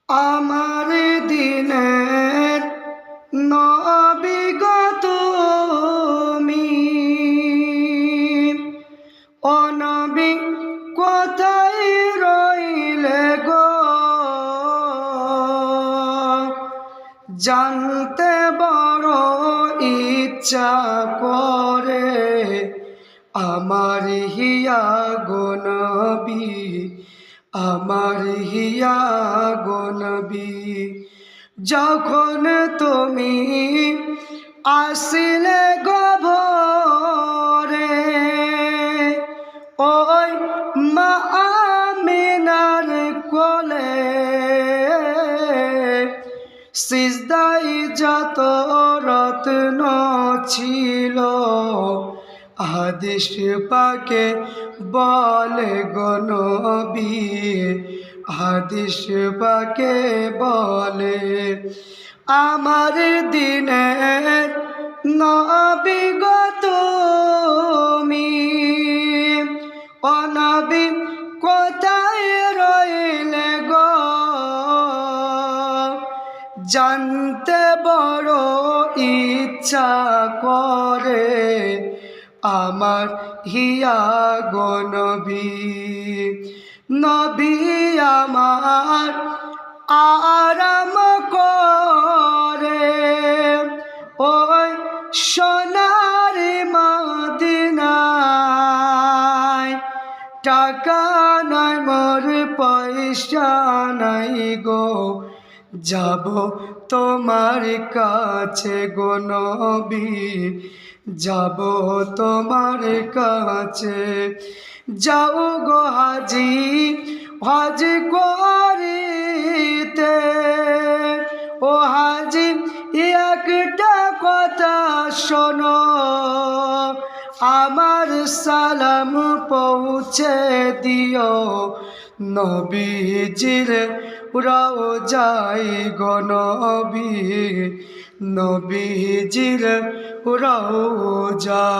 আমার দিনের নবী গো তুমি, ও নবী কোথায় রইলে গো? জানতে বড় ইচ্ছা করে আমার হিয়া গো নবী, আমার হিয়া গো নবী। যখন তুমি আসিলে গো ভোরে, ওই মা আমিনার কোলে, সিজদাই যত রত্ন ছিল, হাদিস পাকে বলে গো নবী, হাদিস পাকে বলে আমার দিনের নবী গো তুমি, ও নবী কোথায় রইলে গো? জানতে বড় ইচ্ছা করে আমার হিয়া গো নবী। নবী আমার আরাম করে ওই সোনার মদিনায়, টাকা নাই মোর পয়সা নাই গো, যাব তোমার কাছে গো নবী, যাব তোমার কাছে। যাও গো হাজি, হজ করিতে, ও হাজি একটা কথা শোনো, আমার সালাম পৌঁছে দিও নবীজির রওজায় গো নবী, নবীজির রওজায়।